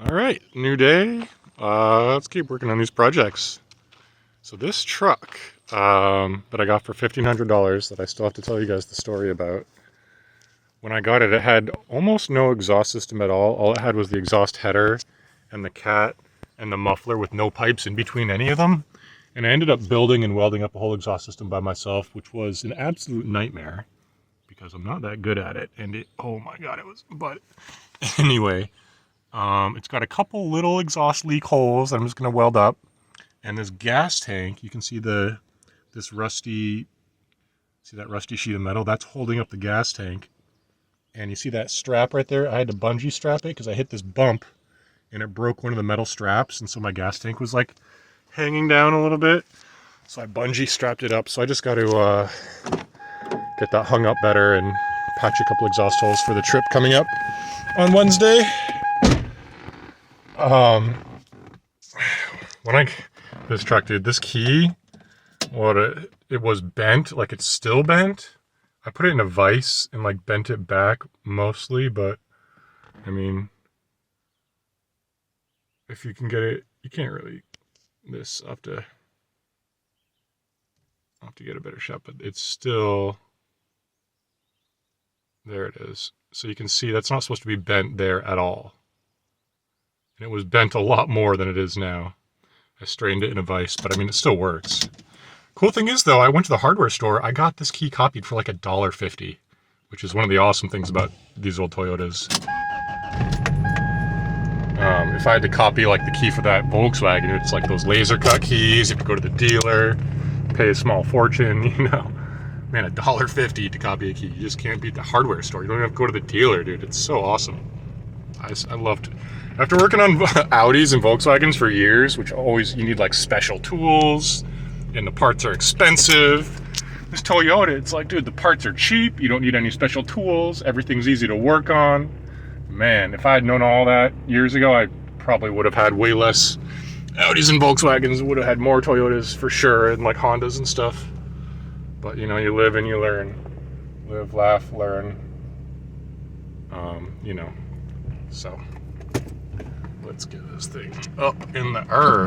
All right, new day. Let's keep working on these projects. So this truck that I got for $1,500 that I still have to tell you guys the story about. When I got it, it had almost no exhaust system at all. All it had was the exhaust header and the cat and the muffler with no pipes in between any of them. And I ended up building and welding up a whole exhaust system by myself, which was an absolute nightmare because I'm not that good at it. And it, oh my God, it was, but anyway. It's got a couple little exhaust leak holes that I'm just going to weld up. And this gas tank, you can see that rusty sheet of metal? That's holding up the gas tank. And you see that strap right there? I had to bungee strap it because I hit this bump and it broke one of the metal straps. And so my gas tank was like hanging down a little bit. So I bungee strapped it up. So I just got to get that hung up better and patch a couple exhaust holes for the trip coming up on Wednesday. This truck, dude, this key, it was bent, like it's still bent. I put it in a vise and like bent it back mostly, but I mean, if you can get it, you can't really, I'll have to get a better shot, but it's still, there it is. So you can see that's not supposed to be bent there at all. And it was bent a lot more than it is now. I strained it in a vise, but I mean, it still works. Cool thing is though, I went to the hardware store, I got this key copied for like $1.50, which is one of the awesome things about these old Toyotas. If I had to copy like the key for that Volkswagen, it's like those laser cut keys, you have to go to the dealer, pay a small fortune, you know. Man, $1.50 to copy a key, you just can't beat the hardware store. You don't even have to go to the dealer, dude. It's so awesome. I loved it. After working on Audis and Volkswagens for years, which always, you need like special tools, and the parts are expensive. This Toyota, it's like, dude, the parts are cheap, you don't need any special tools, everything's easy to work on. Man, if I had known all that years ago, I probably would have had way less Audis and Volkswagens, would have had more Toyotas for sure, and like Hondas and stuff. But you know, you live and you learn. Live, laugh, learn. You know, so let's get this thing up in the air.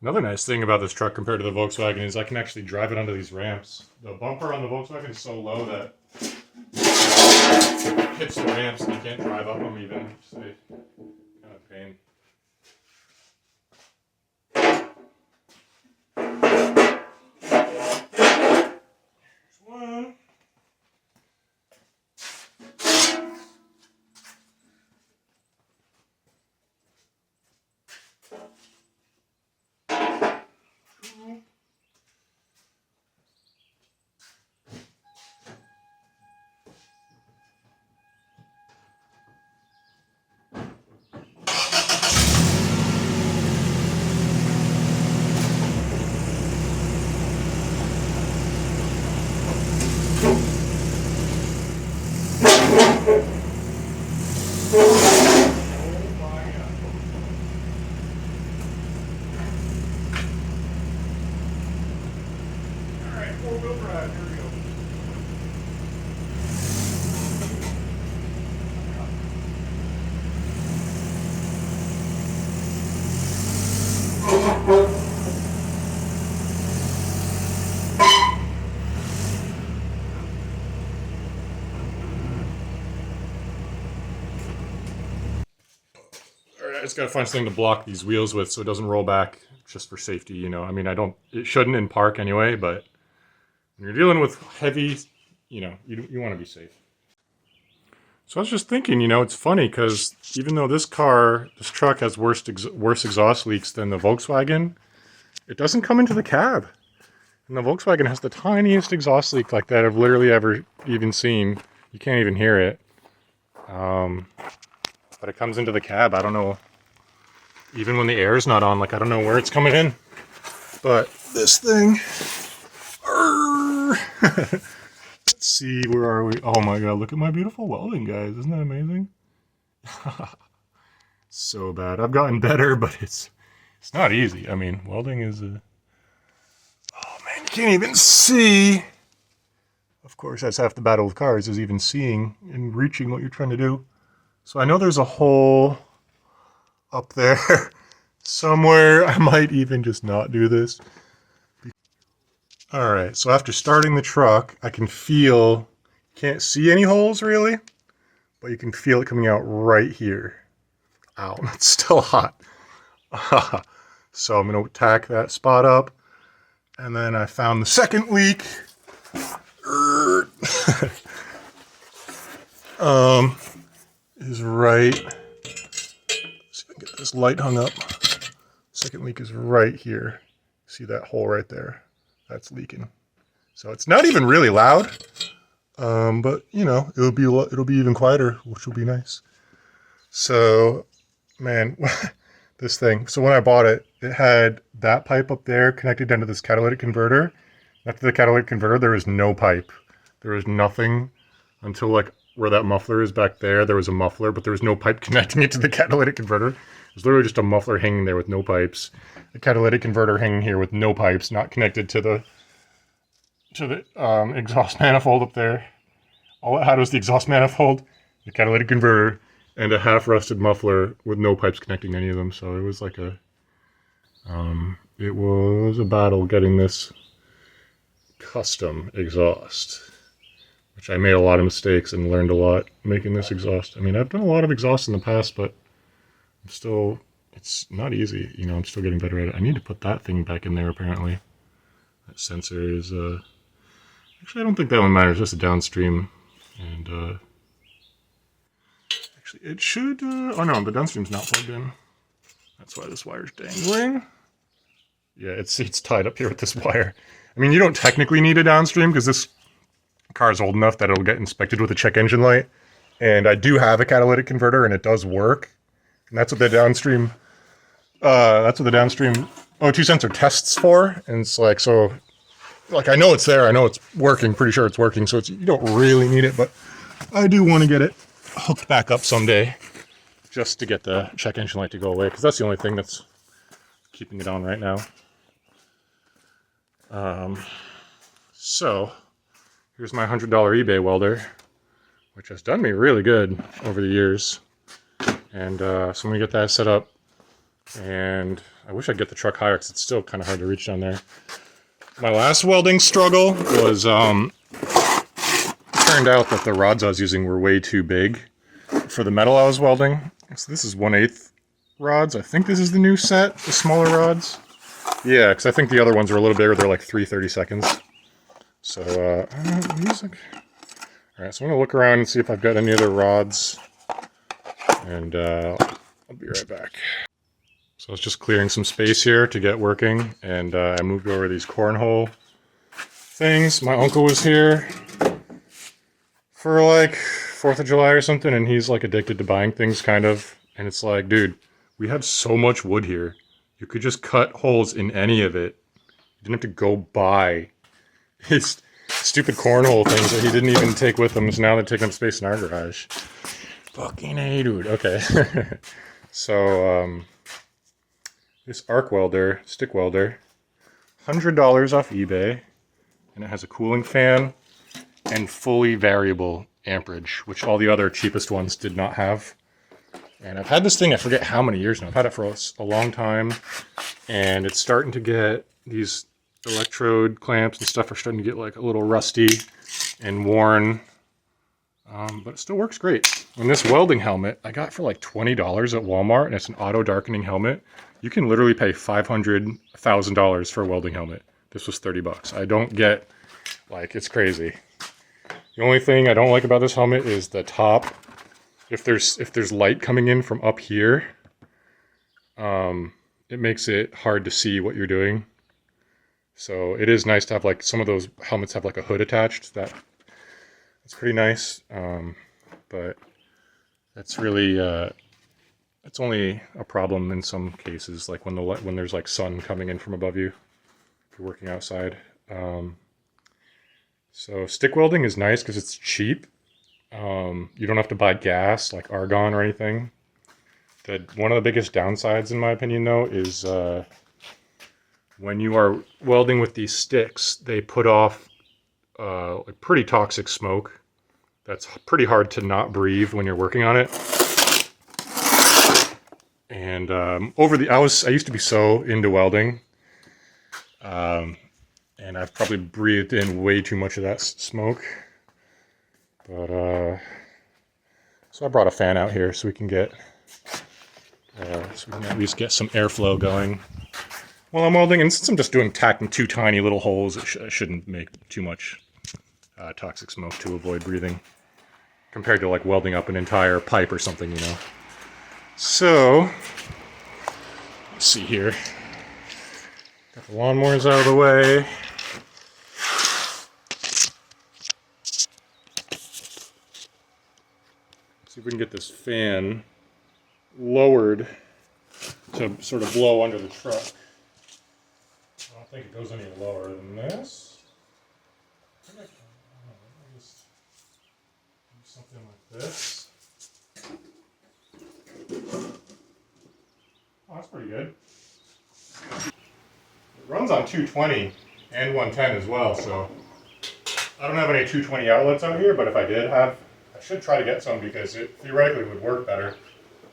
Another nice thing about this truck compared to the Volkswagen is I can actually drive it onto these ramps. The bumper on the Volkswagen is so low that it hits the ramps and you can't drive up them even. It's kind of pain. Here's one. Four-wheel drive, here we go. Alright, I just gotta find something to block these wheels with so it doesn't roll back, just for safety, you know. I mean, it shouldn't in park anyway, but when you're dealing with heavy, you know, you want to be safe. So I was just thinking, you know, it's funny because even though this truck has worse exhaust leaks than the Volkswagen, it doesn't come into the cab. And the Volkswagen has the tiniest exhaust leak like that I've literally ever even seen. You can't even hear it. But it comes into the cab. I don't know, even when the air is not on, like I don't know where it's coming in. But this thing... Let's see, where are we? Oh my God, look at my beautiful welding, guys. Isn't that amazing? So bad. I've gotten better, but it's not easy. I mean, welding is a... Oh man, you can't even see a Of course, that's half the battle of cars, is even seeing and reaching what you're trying to do. So I know there's a hole up there somewhere. I might even just not do this. All right, so after starting the truck, I can feel, can't see any holes really, but you can feel it coming out right here. Ow, it's still hot. So I'm gonna tack that spot up. And then I found the second leak. Is right, see if I can get this light hung up. Second leak is right here. See that hole right there? That's leaking. So it's not even really loud, but you know, it'll be even quieter, which will be nice. So, man, this thing. So when I bought it, it had that pipe up there connected down to this catalytic converter. After the catalytic converter, there was no pipe. There was nothing until like where that muffler is back there. There was a muffler, but there was no pipe connecting it to the catalytic converter. It was literally just a muffler hanging there with no pipes. The catalytic converter hanging here with no pipes, not connected to the exhaust manifold up there. All it had was the exhaust manifold, the catalytic converter, and a half-rusted muffler with no pipes connecting any of them. So it was like a battle getting this custom exhaust, which I made a lot of mistakes and learned a lot making this exhaust. I mean, I've done a lot of exhaust in the past, but it's not easy. You know, I'm still getting better at it. I need to put that thing back in there, apparently. That sensor is, actually, I don't think that one matters, just a downstream. And, actually, it should, oh no, the downstream's not plugged in. That's why this wire's dangling. Yeah, it's tied up here with this wire. I mean, you don't technically need a downstream because this car is old enough that it'll get inspected with a check engine light. And I do have a catalytic converter and it does work. And that's what the downstream O2 sensor tests for. And it's like, so, like, I know it's there. I know it's working. Pretty sure it's working. So you don't really need it, but I do want to get it hooked back up someday just to get the check engine light to go away, because that's the only thing that's keeping it on right now. So here's my $100 eBay welder, which has done me really good over the years. And so I'm gonna get that set up, and I wish I'd get the truck higher because it's still kind of hard to reach down there. My last welding struggle was, it turned out that the rods I was using were way too big for the metal I was welding. So this is 1/8 rods. I think this is the new set, the smaller rods. Yeah, because I think the other ones are a little bigger. They're like 3/32. So, music. All right, so I'm gonna look around and see if I've got any other rods, and I'll be right back. So I was just clearing some space here to get working, and I moved over these cornhole things. My uncle was here for like 4th of July or something, and he's like addicted to buying things, kind of. And it's like, dude, we have so much wood here. You could just cut holes in any of it. You didn't have to go buy his stupid cornhole things that he didn't even take with him. So now they're taking up space in our garage. Fucking A, dude. Okay. So, this arc welder, stick welder, $100 off eBay, and it has a cooling fan and fully variable amperage, which all the other cheapest ones did not have. And I've had this thing, I forget how many years now. I've had it for a long time, and it's starting to get, these electrode clamps and stuff are starting to get like a little rusty and worn, but it still works great. And this welding helmet I got for like $20 at Walmart, and it's an auto darkening helmet. You can literally pay $1,000 for a welding helmet. This was 30 bucks. I don't get, like, it's crazy. The only thing I don't like about this helmet is the top. If there's light coming in from up here, it makes it hard to see what you're doing. So it is nice to have, like, some of those helmets have like a hood attached. That's pretty nice. But that's really, it's only a problem in some cases, like when there's like sun coming in from above you if you're working outside. So stick welding is nice because it's cheap. You don't have to buy gas like argon or anything. One of the biggest downsides, in my opinion, though, is when you are welding with these sticks, they put off like pretty toxic smoke. That's pretty hard to not breathe when you're working on it. And I used to be so into welding, and I've probably breathed in way too much of that smoke. But so I brought a fan out here so we can get at least get some airflow going while I'm welding. And since I'm just tacking two tiny little holes, it shouldn't make too much toxic smoke to avoid breathing, compared to like welding up an entire pipe or something, you know. So let's see here. Got the lawnmowers out of the way. See if we can get this fan lowered to sort of blow under the truck. I don't think it goes any lower than this. I think I just do something like this. Oh, that's pretty good. It runs on 220 and 110 as well, so I don't have any 220 outlets out here, but if I did have, I should try to get some because it theoretically would work better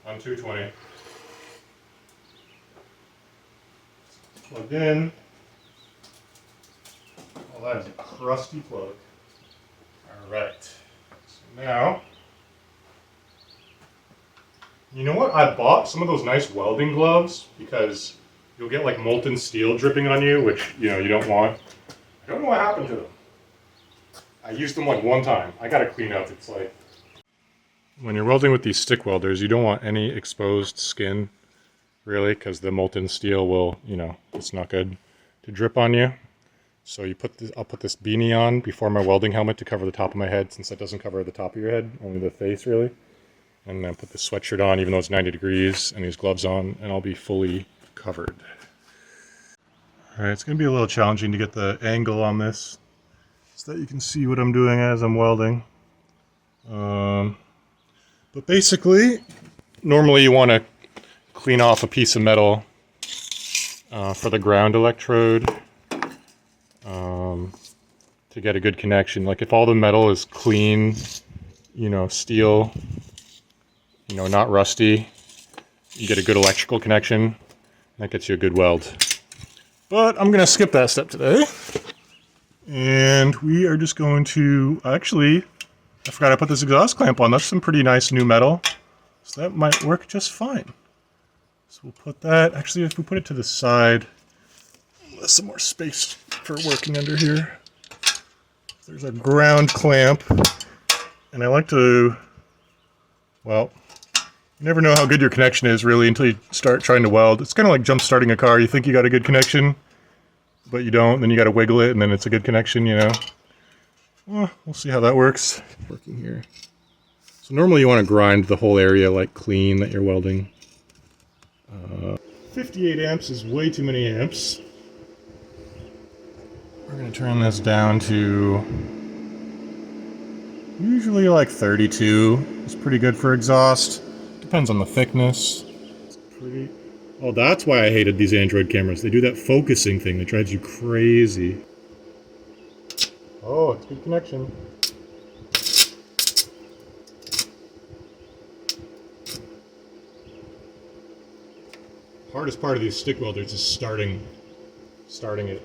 on 220. Plugged in. Well, that is a crusty plug. Alright. So now, you know what? I bought some of those nice welding gloves because you'll get like molten steel dripping on you, which, you know, you don't want. I don't know what happened to them. I used them like one time. I gotta clean up. It's like, when you're welding with these stick welders, you don't want any exposed skin, really, because the molten steel will, you know, it's not good to drip on you. So you put this, I'll put this beanie on before my welding helmet to cover the top of my head, since that doesn't cover the top of your head, only the face, really. And then put this sweatshirt on, even though it's 90 degrees, and these gloves on, and I'll be fully covered. Alright, it's going to be a little challenging to get the angle on this, so that you can see what I'm doing as I'm welding. But basically, normally you want to clean off a piece of metal for the ground electrode to get a good connection. Like if all the metal is clean, you know, steel, you know, not rusty, you get a good electrical connection. That gets you a good weld. But I'm going to skip that step today. And we are just going to, actually, I forgot I put this exhaust clamp on. That's some pretty nice new metal. So that might work just fine. So we'll put that, actually if we put it to the side, there's some more space for working under here. There's a ground clamp. And I like to, well, you never know how good your connection is really until you start trying to weld. It's kind of like jump starting a car. You think you got a good connection, but you don't. Then you got to wiggle it and then it's a good connection, you know. Well, we'll see how that works. Working here. So normally you want to grind the whole area like clean that you're welding. 58 amps is way too many amps. We're going to turn this down to usually like 32. It's pretty good for exhaust. Depends on the thickness. It's pretty. Oh, that's why I hated these Android cameras. They do that focusing thing that drives you crazy. Oh, it's good connection. Hardest part of these stick welders is starting it.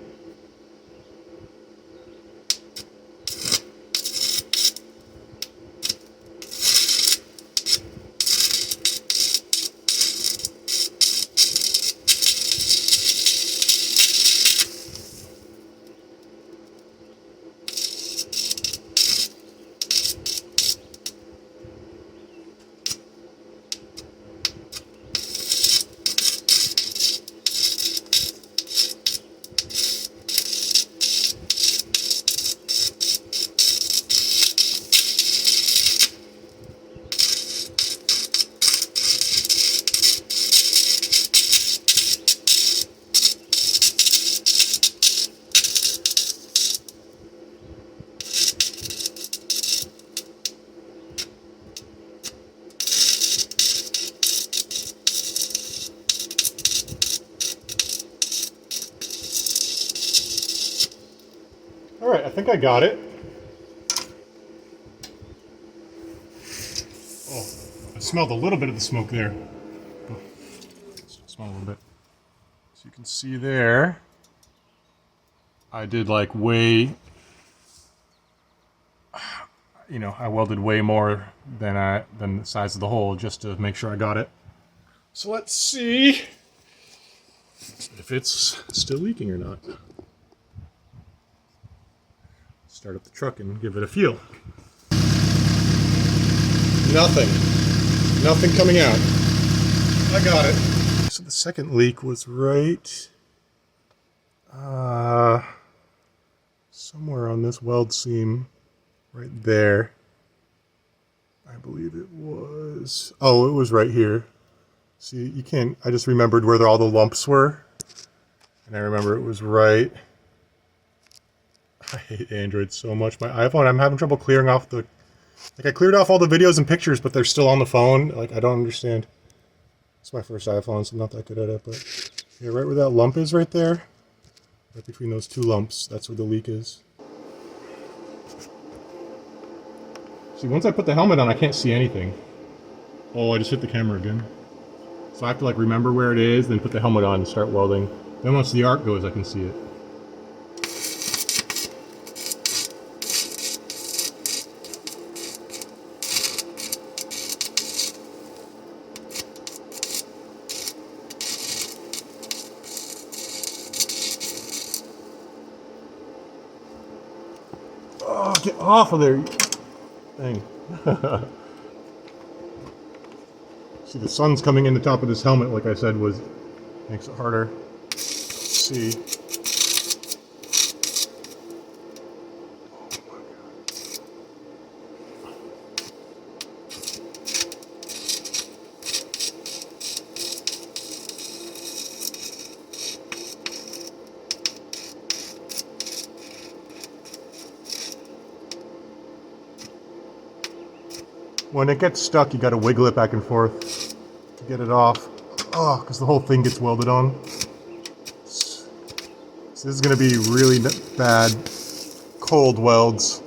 Alright, I think I got it. Oh, I smelled a little bit of the smoke there. Oh, smell a little bit. So you can see there, I did like way, you know, I welded way more than the size of the hole just to make sure I got it. So let's see if it's still leaking or not. Start up the truck and give it a feel. Nothing. Nothing coming out. I got it. So the second leak was right somewhere on this weld seam right there. I believe it was, oh, it was right here. See, you can't, I just remembered where all the lumps were. And I remember it was right. I hate Android so much. My iPhone, I'm having trouble clearing off the, like I cleared off all the videos and pictures, but they're still on the phone. Like, I don't understand. It's my first iPhone, so I'm not that good at it, but yeah, right where that lump is right there, right between those two lumps, that's where the leak is. See, once I put the helmet on, I can't see anything. Oh, I just hit the camera again. So I have to like remember where it is, then put the helmet on and start welding. Then once the arc goes, I can see it. Oh, get off of there, thing. See, the sun's coming in the top of this helmet, like I said, makes it harder. Let's see. Oh my God. When it gets stuck, you gotta wiggle it back and forth to get it off. Oh, because the whole thing gets welded on. So this is gonna be really bad cold welds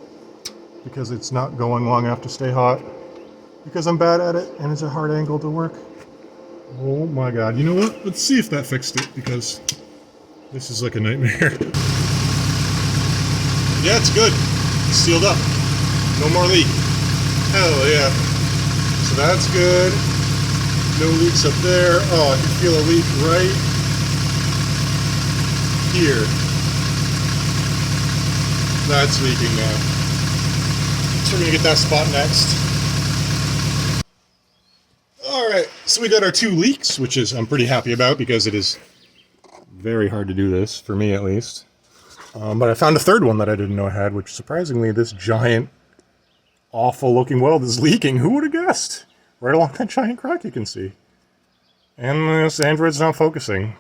because it's not going long enough to stay hot. Because I'm bad at it and it's a hard angle to work. Oh my God, you know what? Let's see if that fixed it because this is like a nightmare. Yeah, it's good. It's sealed up. No more leak. Hell yeah. So that's good. No leaks up there. Oh, I can feel a leak right here. That's leaking now. So we're gonna get that spot next. Alright, so we got our 2 leaks, which is I'm pretty happy about because it is very hard to do this, for me at least. But I found a third one that I didn't know I had, which surprisingly this giant awful looking weld is leaking. Who would have guessed? Right along that giant crack you can see. And this Android's not focusing.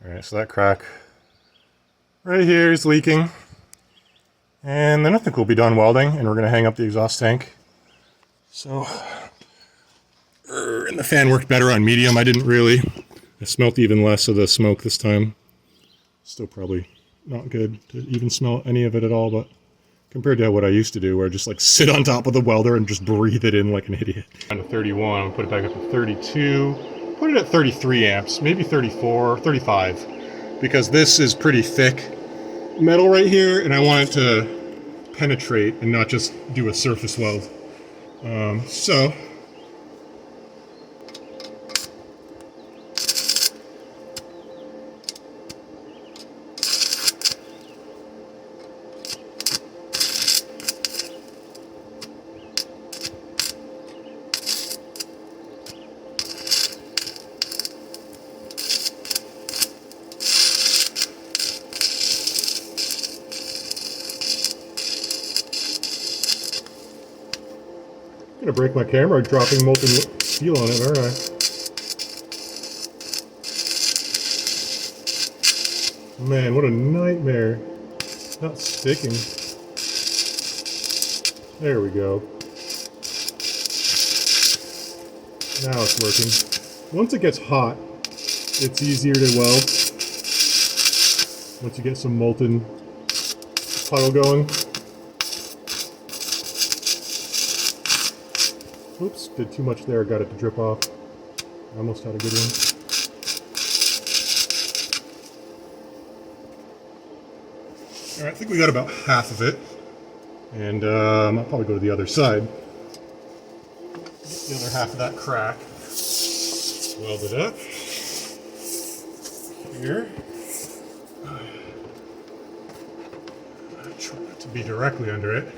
Alright, so that crack right here is leaking. And then I think we'll be done welding and we're going to hang up the exhaust tank. So, and the fan worked better on medium. I didn't really. I smelt even less of the smoke this time. Still probably not good to even smell any of it at all, but compared to what I used to do, where I just like sit on top of the welder and just breathe it in like an idiot. Down to 31, I'm gonna put it back up to 32, put it at 33 amps, maybe 34, 35, because this is pretty thick metal right here, and I want it to penetrate and not just do a surface weld. So I'm gonna break my camera dropping molten steel on it, aren't I? Man, what a nightmare. Not sticking. There we go. Now it's working. Once it gets hot, it's easier to weld. Once you get some molten puddle going. Oops, did too much there, got it to drip off. I almost had a good one. Alright, I think we got about half of it. And I'll probably go to the other side. Get the other half of that crack. Weld it up. Here. Try not to be directly under it.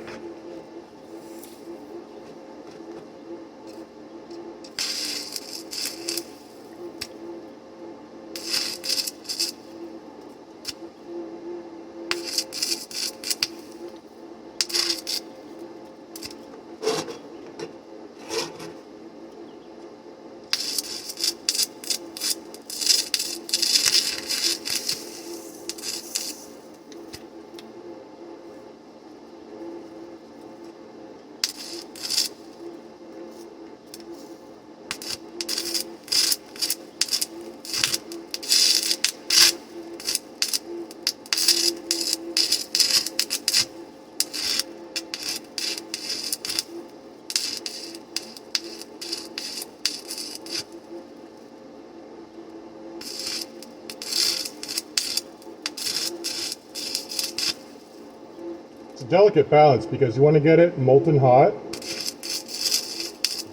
It's a delicate balance because you want to get it molten hot,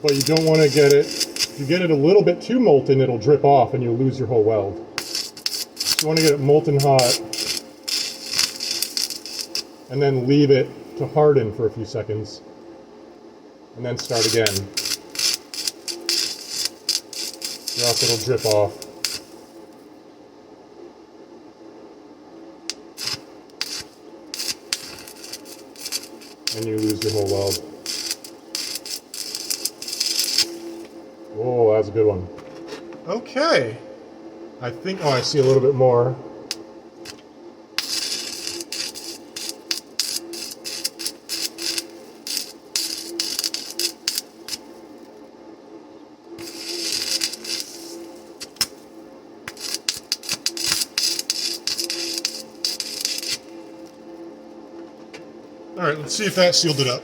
but you don't want to get it, if you get it a little bit too molten, it'll drip off and you'll lose your whole weld. So you want to get it molten hot and then leave it to harden for a few seconds and then start again, or else it'll drip off. And you lose your whole weld. Whoa, that's a good one. Okay. I think, oh, I see a little bit more. All right, let's see if that sealed it up.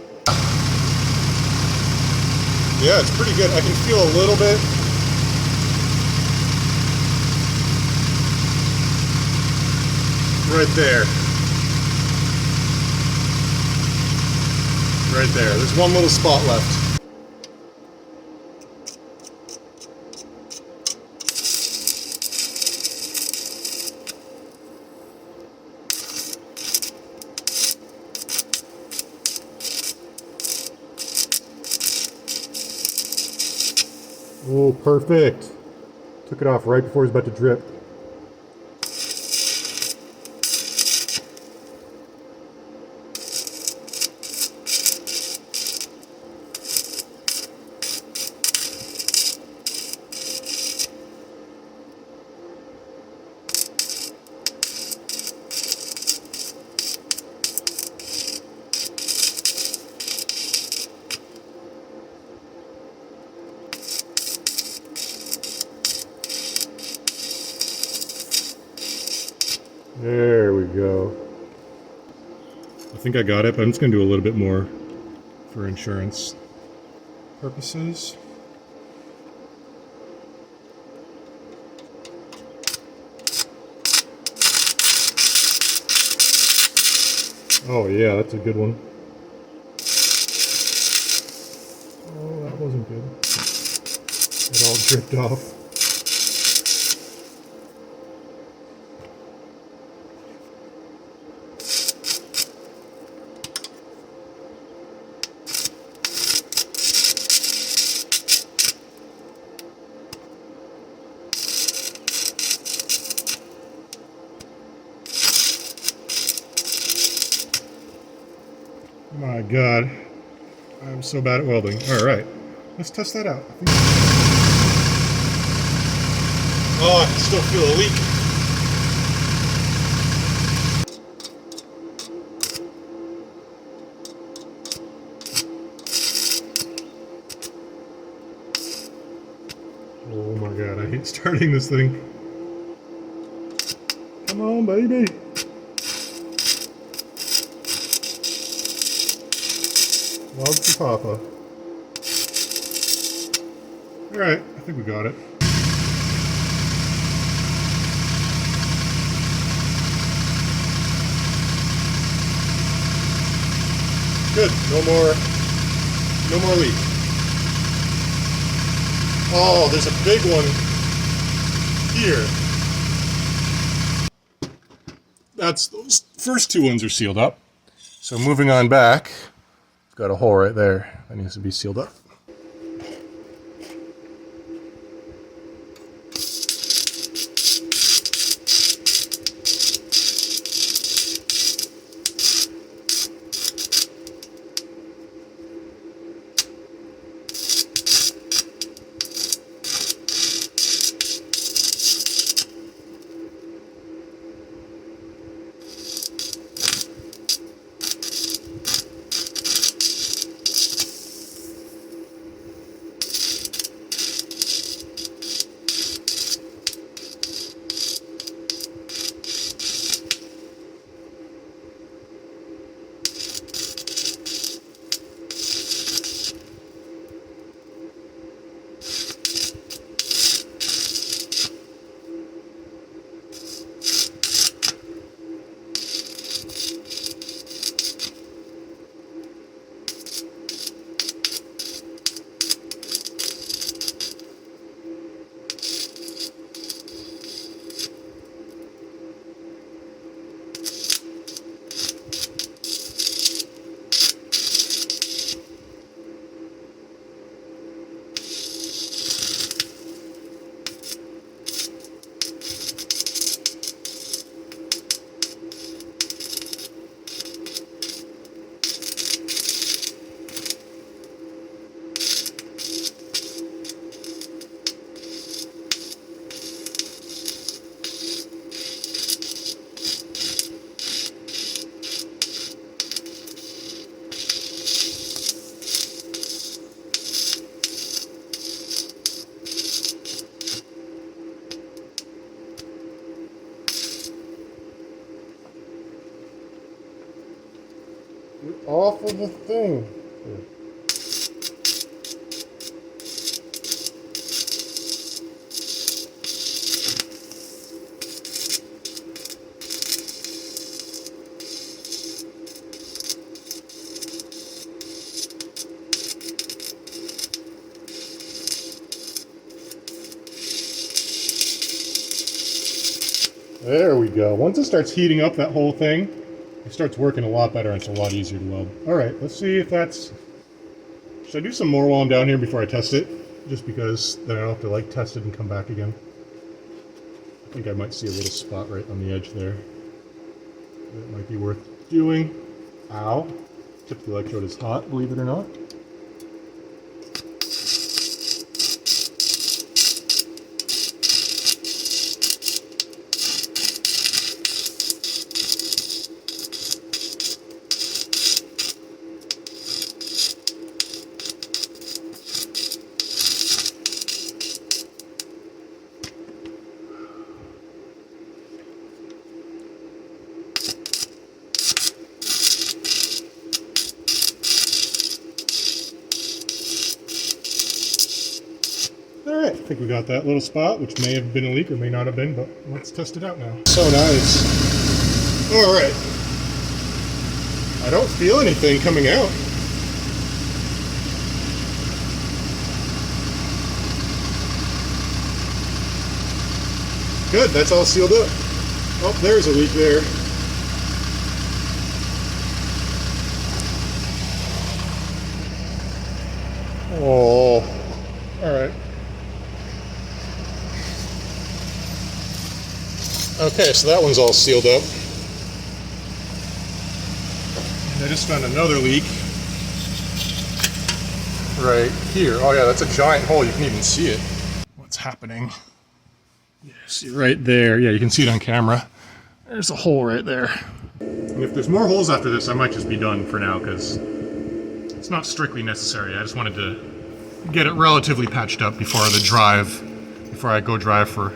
Yeah, it's pretty good. I can feel a little bit. Right there. Right there. There's one little spot left. Oh, perfect. Took it off right before it was about to drip. There we go. I think I got it, but I'm just going to do a little bit more for insurance purposes. Oh yeah, that's a good one. Oh, that wasn't good. It all dripped off. My God, I'm so bad at welding. All right, let's test that out. Oh, I can still feel a leak. Oh my God, I hate starting this thing. Come on, baby. Love for Papa. Alright, I think we got it. Good, no more leak. Oh, there's a big one here. Those first two ones are sealed up. So moving on back, got a hole right there that needs to be sealed up. Get off of the thing. There we go. Once it starts heating up, that whole thing, it starts working a lot better and it's a lot easier to weld. Alright, let's see if that's... Should I do some more while I'm down here before I test it? Just because then I don't have to like test it and come back again. I think I might see a little spot right on the edge there. That might be worth doing. Ow. Tip of the electrode is hot, believe it or not. Alright, I think we got that little spot, which may have been a leak or may not have been, but let's test it out now. So nice. Alright. I don't feel anything coming out. Good, that's all sealed up. Oh, there's a leak there. Oh, alright. Okay, so that one's all sealed up. And I just found another leak right here. Oh yeah, that's a giant hole. You can even see it. What's happening? Yeah, see right there. Yeah, you can see it on camera. There's a hole right there. And if there's more holes after this, I might just be done for now because it's not strictly necessary. I just wanted to get it relatively patched up before I go drive for,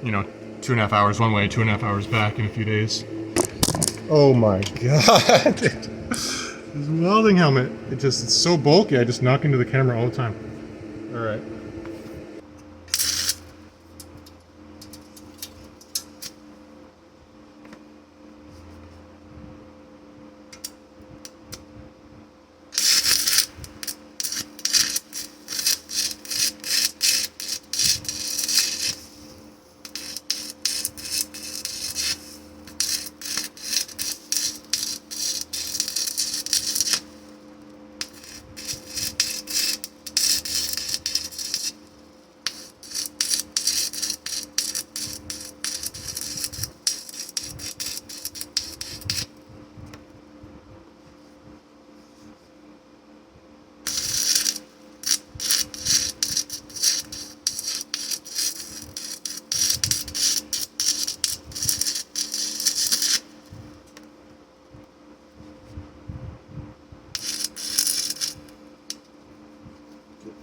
you know, 2.5 hours one way, 2.5 hours back in a few days. Oh my god. This welding helmet, it's so bulky, I just knock into the camera all the time. Alright.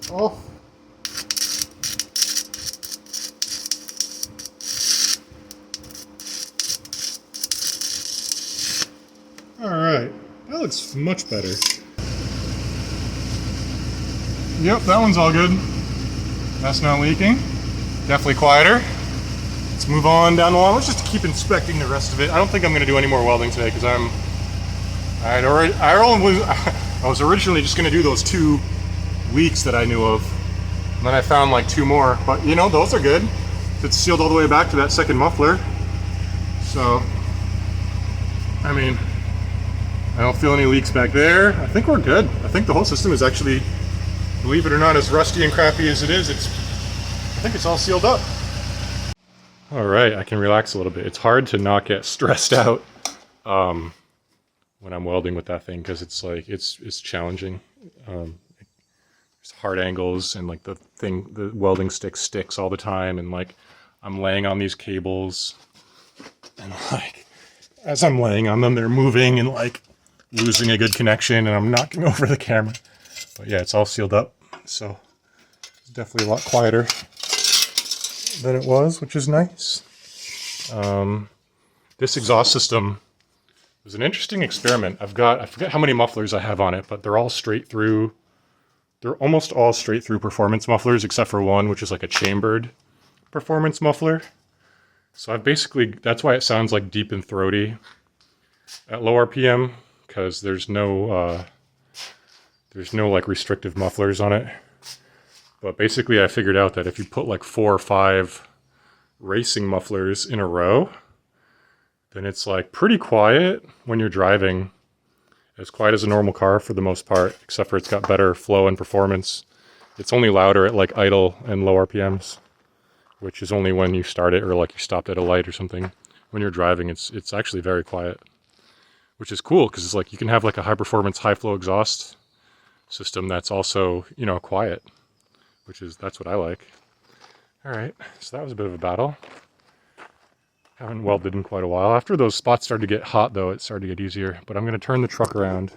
Oh. Alright, that looks much better. Yep, that one's all good. That's not leaking. Definitely quieter. Let's move on down the line. Let's just keep inspecting the rest of it. I don't think I'm going to do any more welding today because I was originally just going to do those 2 leaks that I knew of. And then I found like 2 more. But you know, those are good. It's sealed all the way back to that second muffler. So, I mean, I don't feel any leaks back there. I think we're good. I think the whole system is actually, believe it or not, as rusty and crappy as it is, I think it's all sealed up. All right, I can relax a little bit. It's hard to not get stressed out when I'm welding with that thing because it's like it's challenging. There's hard angles and like the welding stick sticks all the time, and like I'm laying on these cables, and like as I'm laying on them, they're moving and like losing a good connection, and I'm knocking over the camera. But yeah, it's all sealed up, so it's definitely a lot quieter than it was, which is nice. This exhaust system was an interesting experiment. I forget how many mufflers I have on it, but they're all straight through. They're almost all straight through performance mufflers, except for one, which is like a chambered performance muffler. So I've basically, that's why it sounds like deep and throaty at low RPM, because there's no like restrictive mufflers on it. But basically I figured out that if you put like 4 or 5 racing mufflers in a row, then it's like pretty quiet when you're driving. As quiet as a normal car for the most part, except for it's got better flow and performance. It's only louder at like idle and low RPMs, which is only when you start it or like you stopped at a light or something. When you're driving, it's actually very quiet, which is cool because it's like you can have like a high performance, high flow exhaust system that's also, you know, quiet. That's what I like. All right, so that was a bit of a battle. Haven't welded in quite a while. After those spots started to get hot though, it started to get easier. But I'm gonna turn the truck around.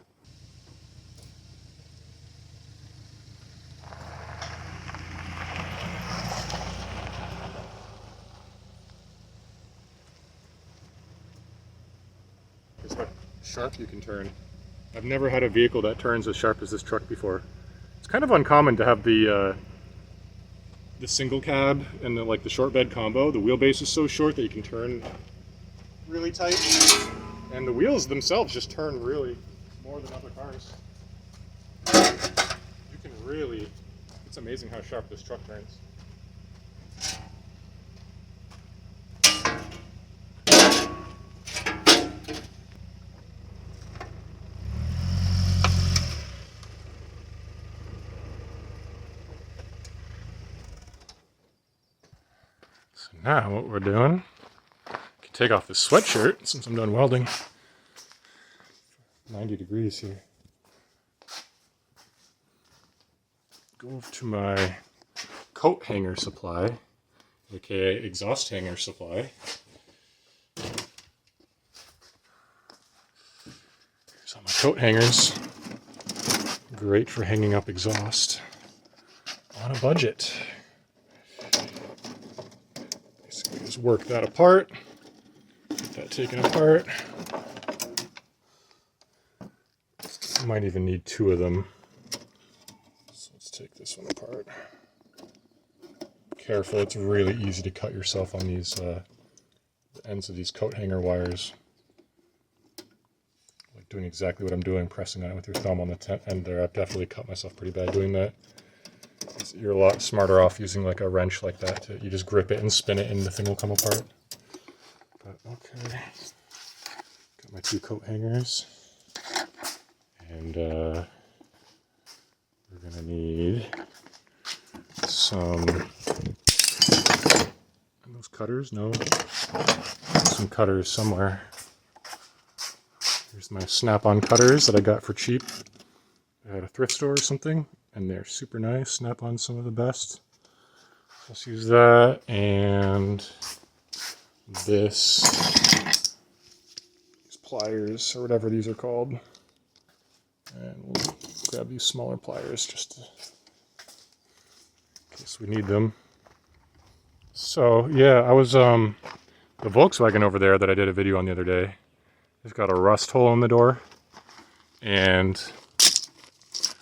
Here's how sharp you can turn. I've never had a vehicle that turns as sharp as this truck before. It's kind of uncommon to have the single cab and the short bed combo. The wheelbase is so short that you can turn really tight, and the wheels themselves just turn really more than other cars. You can really, it's amazing how sharp this truck turns. So now what we're doing, take off this sweatshirt since I'm done welding. 90 degrees here. Go to my coat hanger supply, aka exhaust hanger supply. Here's all my coat hangers. Great for hanging up exhaust on a budget. Basically just work that apart. That taken apart. Might even need 2 of them. So let's take this one apart. Careful, it's really easy to cut yourself on these the ends of these coat hanger wires. Like doing exactly what I'm doing, pressing on it with your thumb on the end there. I've definitely cut myself pretty bad doing that. You're a lot smarter off using like a wrench like that. You just grip it and spin it and the thing will come apart. But okay, got my 2 coat hangers, and we're gonna need some, are those cutters? No, some cutters somewhere. Here's my snap-on cutters that I got for cheap at a thrift store or something, and they're super nice. Snap-on, some of the best. Let's use that, and these pliers, or whatever these are called. And we'll grab these smaller pliers just to Guess we need them. So yeah, I was the Volkswagen over there that I did a video on the other day. It's got a rust hole in the door, and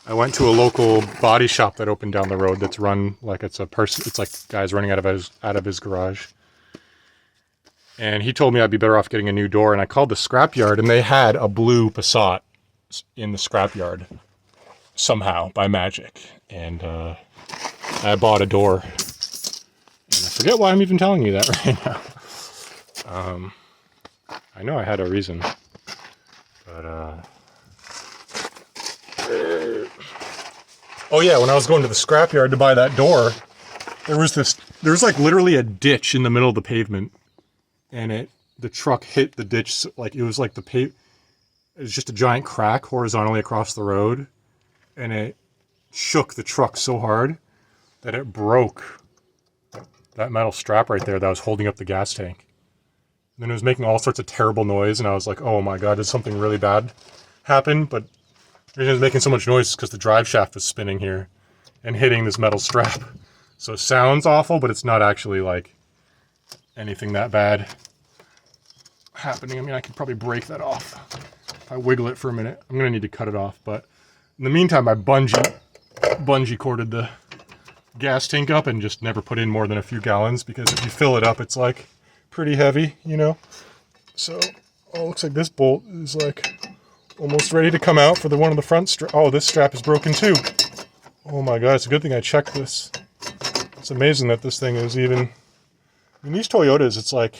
I went to a local body shop that opened down the road that's run like it's a person. It's like guys running out of his garage. And he told me I'd be better off getting a new door. And I called the scrapyard, and they had a blue Passat in the scrapyard somehow by magic. And I bought a door. And I forget why I'm even telling you that right now. I know I had a reason, but oh yeah, when I was going to the scrapyard to buy that door, there was like literally a ditch in the middle of the pavement, and the truck hit the ditch, like it was like it was just a giant crack horizontally across the road, and it shook the truck so hard that it broke that metal strap right there that was holding up the gas tank. And then it was making all sorts of terrible noise, and I was like, oh my god, did something really bad happen? But the reason it was making so much noise is because the drive shaft was spinning here and hitting this metal strap. So it sounds awful, but it's not actually like anything that bad happening. I mean, I could probably break that off if I wiggle it for a minute. I'm gonna need to cut it off, but in the meantime, I bungee corded the gas tank up and just never put in more than a few gallons, because if you fill it up, it's like pretty heavy, you know. So, oh, looks like this bolt is like almost ready to come out for one of the front straps. Oh, this strap is broken too. Oh my god, it's a good thing I checked this. It's amazing that this thing is even... I mean, these Toyotas, it's like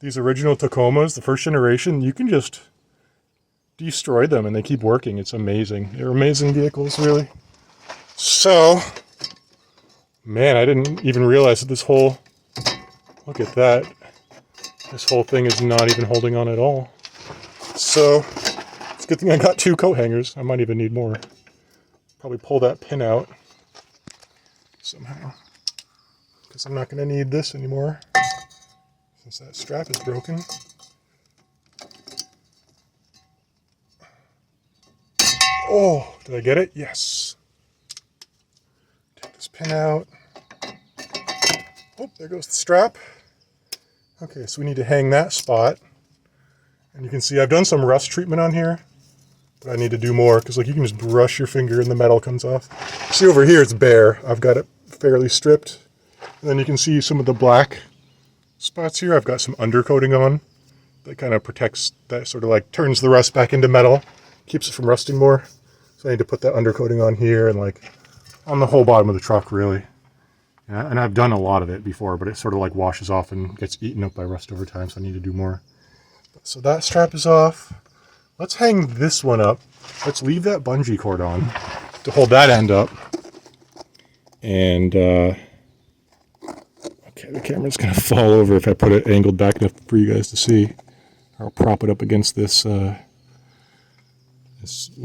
these original Tacomas, the first generation, you can just destroy them and they keep working. It's amazing. They're amazing vehicles, really. So, man, I didn't even realize that this whole... Look at that. This whole thing is not even holding on at all. So, it's a good thing I got 2 coat hangers. I might even need more. Probably pull that pin out somehow, because I'm not going to need this anymore since that strap is broken. Oh, did I get it? Yes. Take this pin out. Oh, there goes the strap. Okay, so we need to hang that spot. And you can see I've done some rust treatment on here, but I need to do more, because like you can just brush your finger and the metal comes off. See over here it's bare. I've got it fairly stripped. And then you can see some of the black spots here. I've got some undercoating on that kind of protects, that sort of like turns the rust back into metal, keeps it from rusting more. So I need to put that undercoating on here and like on the whole bottom of the truck, really. Yeah, and I've done a lot of it before, but it sort of like washes off and gets eaten up by rust over time, so I need to do more. So that strap is off. Let's hang this one up. Let's leave that bungee cord on to hold that end up. And, okay, the camera's going to fall over if I put it angled back enough for you guys to see. I'll prop it up against this, what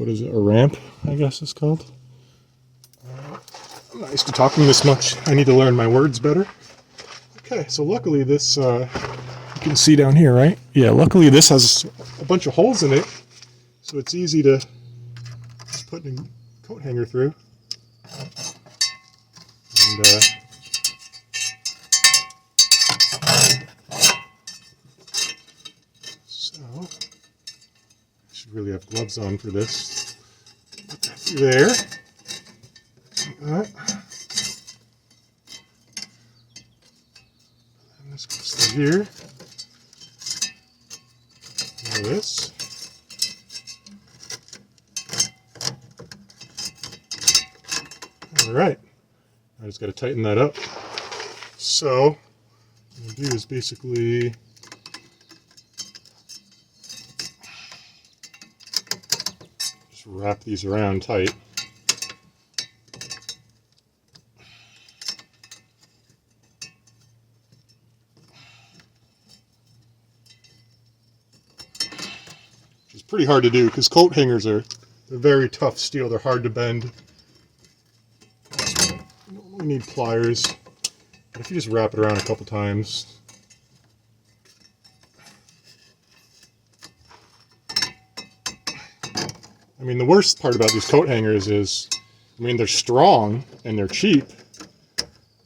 is it, a ramp, I guess it's called. I'm not used to talking this much. I need to learn my words better. Okay, so luckily this, you can see down here, right? Yeah, luckily this has a bunch of holes in it, so it's easy to just put a coat hanger through. And, so, I should really have gloves on for this. Put that through there. Like that. And this goes through here. Now this. Alright. I just got to tighten that up. So, what I'm going to do is basically just wrap these around tight. Which is pretty hard to do because coat hangers they're very tough steel. They're hard to bend. You need pliers, but if you just wrap it around a couple times, I mean, the worst part about these coat hangers is, I mean, they're strong and they're cheap,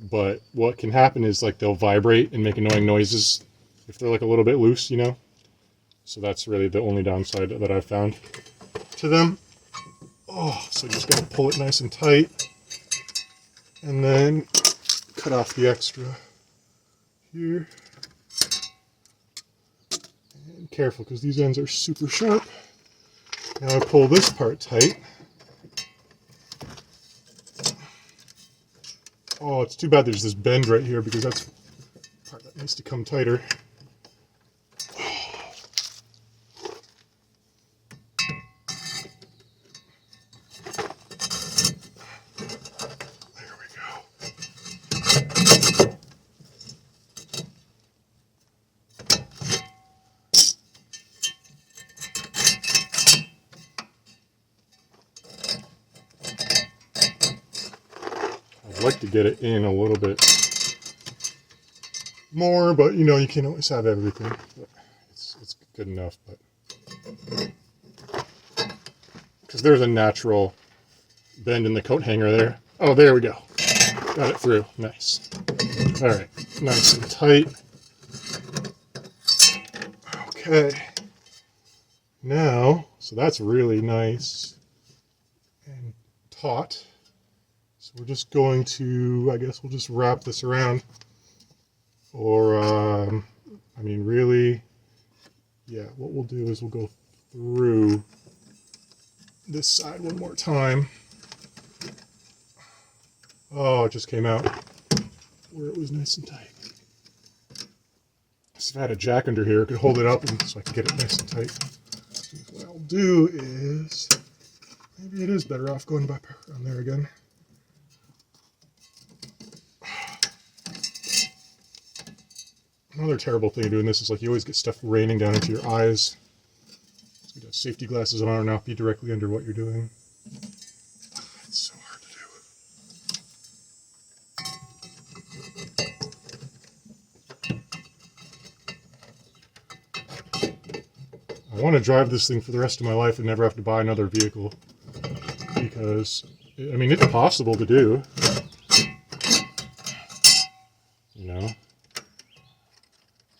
but what can happen is like they'll vibrate and make annoying noises if they're like a little bit loose, you know? So that's really the only downside that I've found to them. Oh, so you just gotta pull it nice and tight and then cut off the extra here. And careful, because these ends are super sharp. Now I pull this part tight. Oh, it's too bad there's this bend right here, because that's the part that needs to come tighter. There we go. I'd like to get it in a little bit more, but you know, you can't always have everything. But it's good enough, but because there's a natural bend in the coat hanger there. Oh, there we go. Got it through. Nice. All right, nice and tight. Okay. Now, so that's really nice and taut. So we're just going to, I guess we'll just wrap this around. Or, I mean, really, yeah, what we'll do is we'll go through this side one more time. Oh, it just came out where it was nice and tight. So if I had a jack under here, I could hold it up and so I can get it nice and tight. So what I'll do is, maybe it is better off going back on there again. Another terrible thing of doing this is like you always get stuff raining down into your eyes. So you have safety glasses on or not be directly under what you're doing. It's so hard to do. I want to drive this thing for the rest of my life and never have to buy another vehicle. Because, I mean, it's possible to do. You know?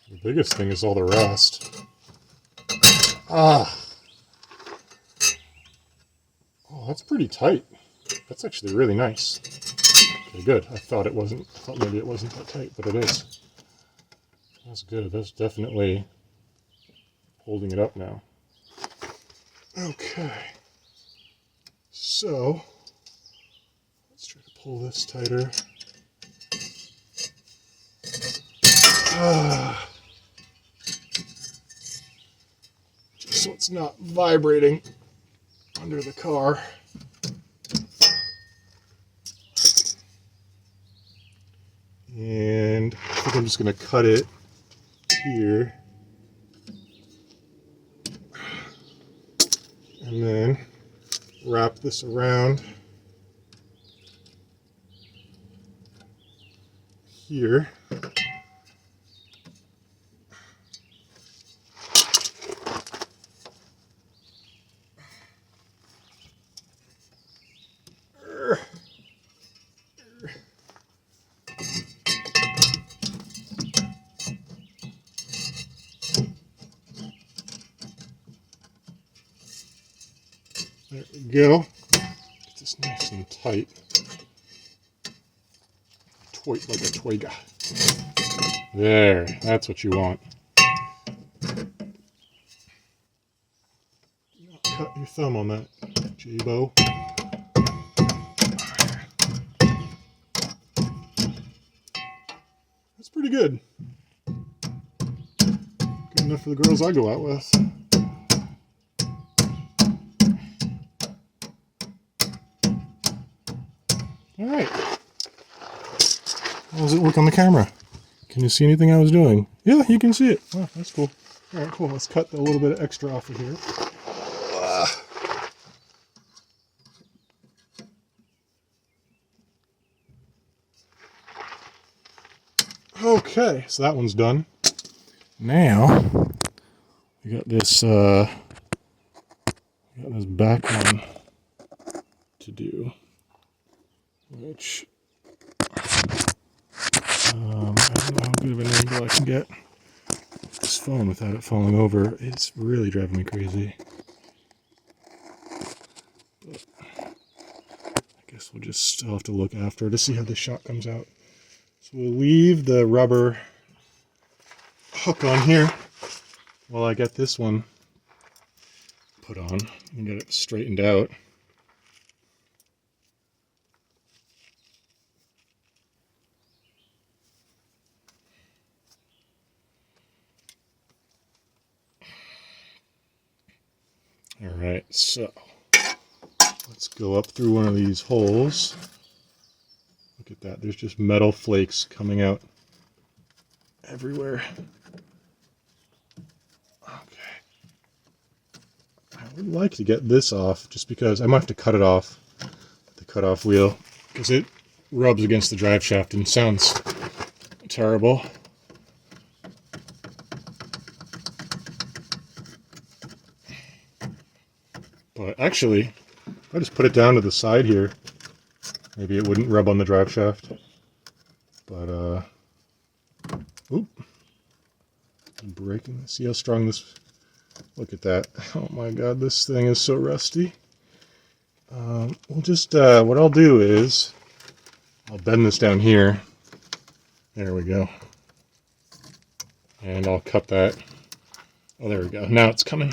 The biggest thing is all the rust. Ah. Oh, that's pretty tight. That's actually really nice. Okay, good. I thought it wasn't. I thought maybe it wasn't that tight, but it is. That's good. That's definitely holding it up now. Okay. So, let's try to pull this tighter. Ah. Just so it's not vibrating under the car. And I think I'm just going to cut it here. And then wrap this around here. There we go. Get this nice and tight. Like a twig. There, that's what you want. Do not cut your thumb on that, J-Bo. That's pretty good. Good enough for the girls I go out with. All right. How does it work on the camera? Can you see anything I was doing? Yeah, you can see it. Oh, that's cool. All right, cool. Let's cut a little bit of extra off of here. Okay, so that one's done. Now we got this back one to do, which I don't know how good of an angle I can get with this phone without it falling over. It's really driving me crazy. But I guess we'll just still have to look after to see how this shot comes out. So we'll leave the rubber hook on here while I get this one put on and get it straightened out. Alright, so let's go up through one of these holes. Look at that, there's just metal flakes coming out everywhere. Okay. I would like to get this off just because I might have to cut it off with the cutoff wheel because it rubs against the drive shaft and sounds terrible. But actually, if I just put it down to the side here, maybe it wouldn't rub on the drive shaft. But, oop. I'm breaking this. See how strong this... Look at that. Oh my god, this thing is so rusty. We'll just, what I'll do is, I'll bend this down here. There we go. And I'll cut that. Oh, there we go. Now it's coming.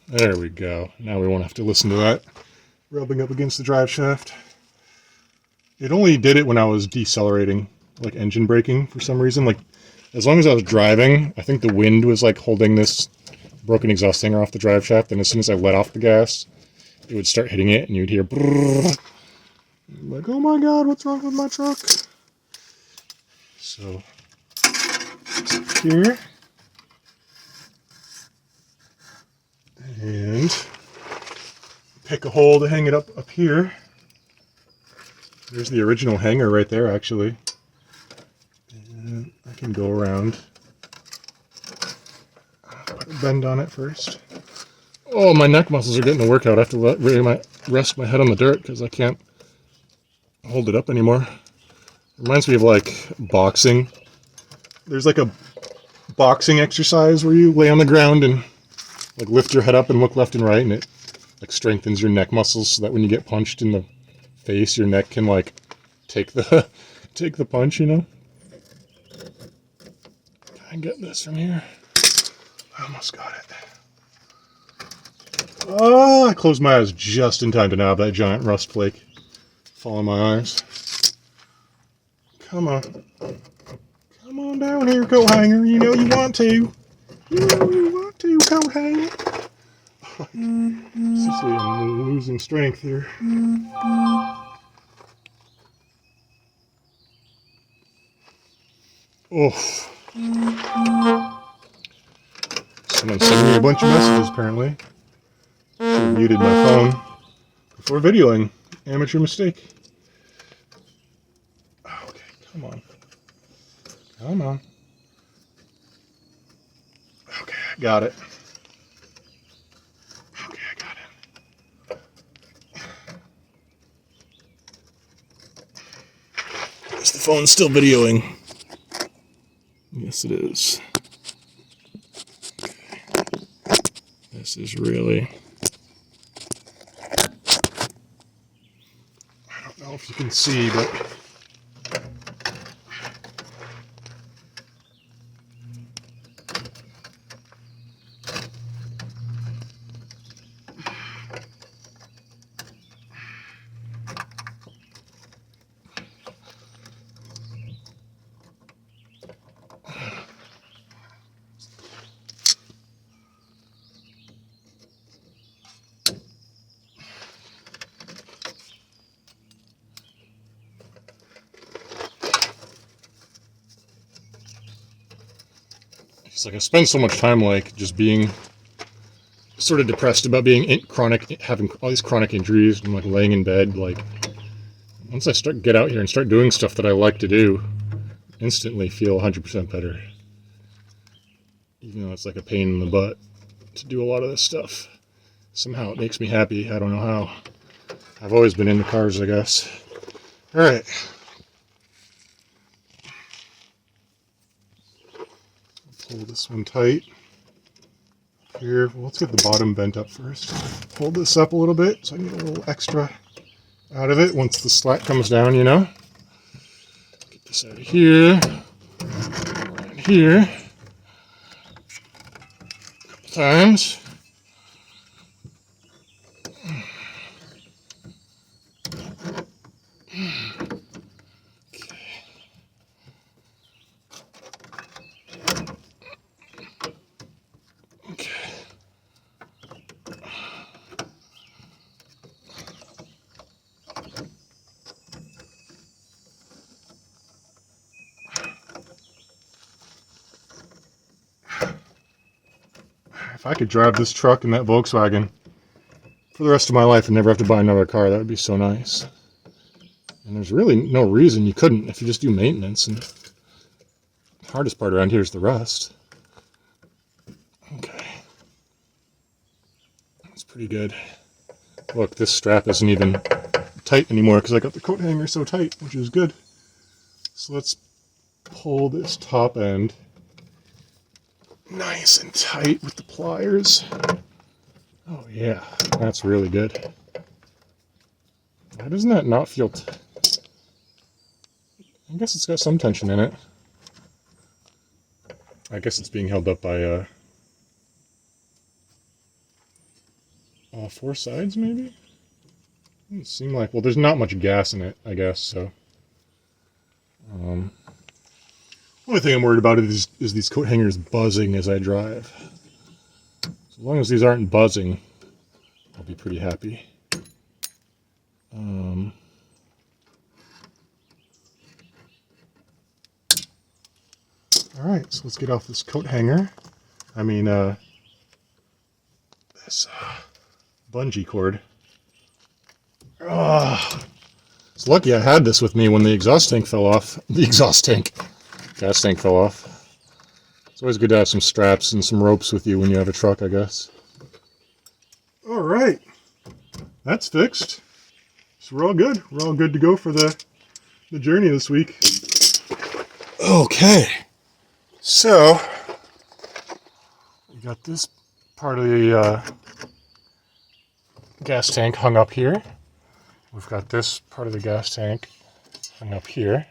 There we go. Now we won't have to listen to that rubbing up against the drive shaft. It only did it when I was decelerating, like engine braking for some reason. Like, as long as I was driving, I think the wind was like holding this broken exhaust hanger off the drive shaft, and as soon as I let off the gas, it would start hitting it, and you'd hear brrrr. Like, oh my god, what's wrong with my truck? So, here. And pick a hole to hang it up here. There's the original hanger right there, actually. And I can go around. Put a bend on it first. Oh, my neck muscles are getting a workout. I have to rest my head on the dirt because I can't hold it up anymore. Reminds me of like boxing. There's like a boxing exercise where you lay on the ground and like lift your head up and look left and right, and it like strengthens your neck muscles so that when you get punched in the face, your neck can like take the take the punch, you know. Try and get this from here. I almost got it. Oh, I closed my eyes just in time to nab that giant rust flake fall in my eyes. Come on. Come on down here, coat hanger. You know you want to. You know you want to, coat hanger. Seriously, I'm losing strength here. Oh. Someone sent me a bunch of messages, apparently. Should have muted my phone before videoing. Amateur mistake. Okay, come on. Come on. Okay, I got it. Okay, I got it. Is the phone still videoing? Yes, it is. Okay. This is really... I don't know if you can see, but... It's like I spend so much time like just being sort of depressed about being chronic, having all these chronic injuries and like laying in bed. Like once I get out here and start doing stuff that I like to do, instantly feel 100% better. Even though it's like a pain in the butt to do a lot of this stuff. Somehow it makes me happy. I don't know how. I've always been into cars, I guess. All right. Pull this one tight. Here, well, let's get the bottom bent up first. Hold this up a little bit so I get a little extra out of it once the slat comes down, you know. Get this out of here, right here, a couple times. If I could drive this truck and that Volkswagen for the rest of my life and never have to buy another car, that would be so nice. And there's really no reason you couldn't if you just do maintenance. And the hardest part around here is the rust. Okay. That's pretty good. Look, this strap isn't even tight anymore because I got the coat hanger so tight, which is good. So let's pull this top end nice and tight with the pliers. Oh yeah, that's really good. Why doesn't that not feel... I guess it's got some tension in it. I guess it's being held up by all four sides, maybe? Doesn't seem like... Well, there's not much gas in it, I guess, so... Only thing I'm worried about is these coat hangers buzzing as I drive. As long as these aren't buzzing, I'll be pretty happy. Alright, so let's get off this coat hanger. I mean, this bungee cord. It's lucky I had this with me when the exhaust tank fell off. Gas tank fell off. It's always good to have some straps and some ropes with you when you have a truck, I guess. Alright, that's fixed. So we're all good. We're all good to go for the journey this week. Okay, so we got this part of the gas tank hung up here. We've got this part of the gas tank hung up here.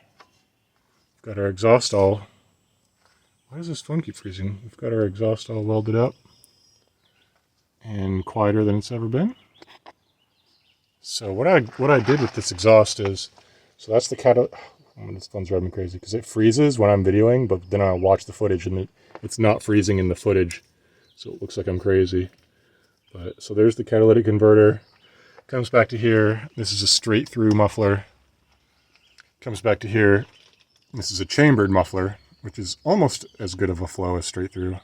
We've got our exhaust all... Why does this phone keep freezing? We've got our exhaust all welded up and quieter than it's ever been. So what I did with this exhaust is, so that's the this phone's driving me crazy because it freezes when I'm videoing, but then I watch the footage and it's not freezing in the footage, so it looks like I'm crazy. But so there's the catalytic converter. Comes back to here. This is a straight through muffler. Comes back to here. This is a chambered muffler, which is almost as good of a flow as straight through.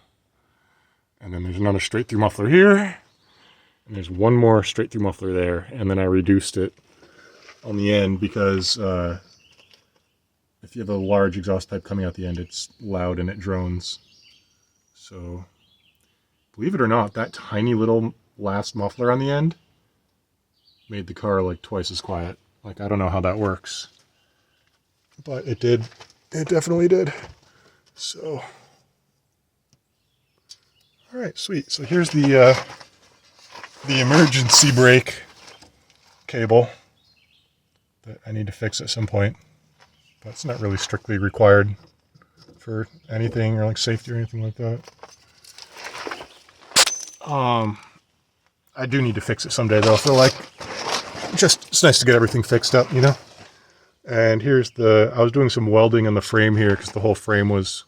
And then there's another straight through muffler here. And there's one more straight through muffler there. And then I reduced it on the end because if you have a large exhaust pipe coming out the end, it's loud and it drones. So believe it or not, that tiny little last muffler on the end made the car like twice as quiet. Like, I don't know how that works, but it did. It definitely did. So, all right, sweet. So here's the emergency brake cable that I need to fix at some point, but it's not really strictly required for anything or like safety or anything like that. I do need to fix it someday though. I feel like it's nice to get everything fixed up, you know? And here's I was doing some welding on the frame here because the whole frame was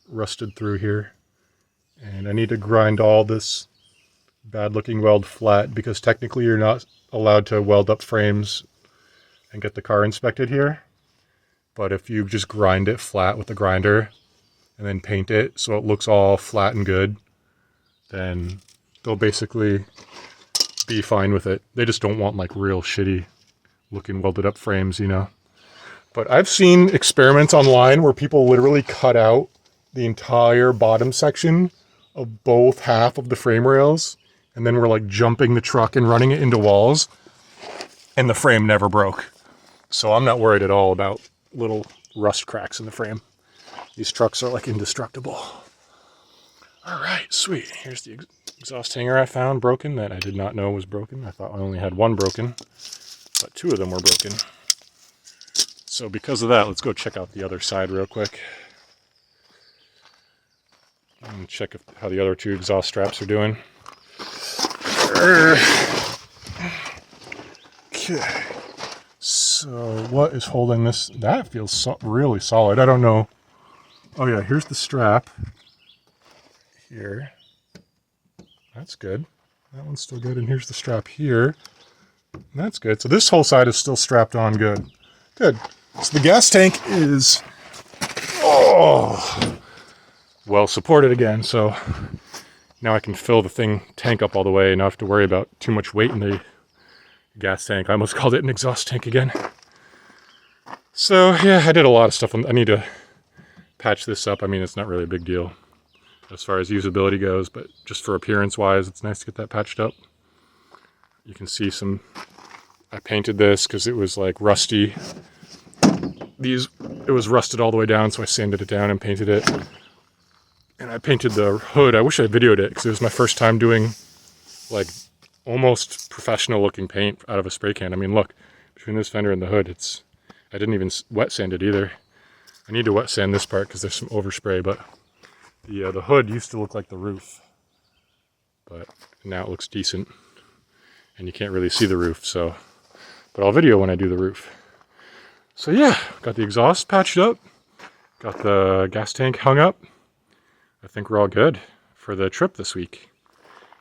rusted through here. And I need to grind all this bad looking weld flat because technically you're not allowed to weld up frames and get the car inspected here. But if you just grind it flat with the grinder and then paint it so it looks all flat and good, then they'll basically be fine with it. They just don't want like real shitty looking welded up frames, you know. But I've seen experiments online where people literally cut out the entire bottom section of both half of the frame rails and then we're like jumping the truck and running it into walls and the frame never broke. So I'm not worried at all about little rust cracks in the frame. These trucks are like indestructible. All right, sweet. Here's the exhaust hanger I found broken that I did not know was broken. I thought I only had one broken, but two of them were broken. So because of that, let's go check out the other side real quick. And check how the other two exhaust straps are doing. Okay. So what is holding this? That feels really solid. I don't know. Oh yeah, here's the strap. Here. That's good. That one's still good. And here's the strap here. That's good. So this whole side is still strapped on good. Good. So the gas tank is well supported again. So now I can fill the tank up all the way and not have to worry about too much weight in the gas tank. I almost called it an exhaust tank again. So yeah, I did a lot of stuff. I need to patch this up. I mean, it's not really a big deal as far as usability goes, but just for appearance wise, it's nice to get that patched up. You can see I painted this because it was like rusty. It was rusted all the way down, so I sanded it down and painted it. And I painted the hood. I wish I videoed it because it was my first time doing like almost professional looking paint out of a spray can. I mean, look, between this fender and the hood, I didn't even wet sand it either. I need to wet sand this part because there's some overspray, but the hood used to look like the roof, but now it looks decent and you can't really see the roof. So, but I'll video when I do the roof. So yeah, got the exhaust patched up, got the gas tank hung up. I think we're all good for the trip this week.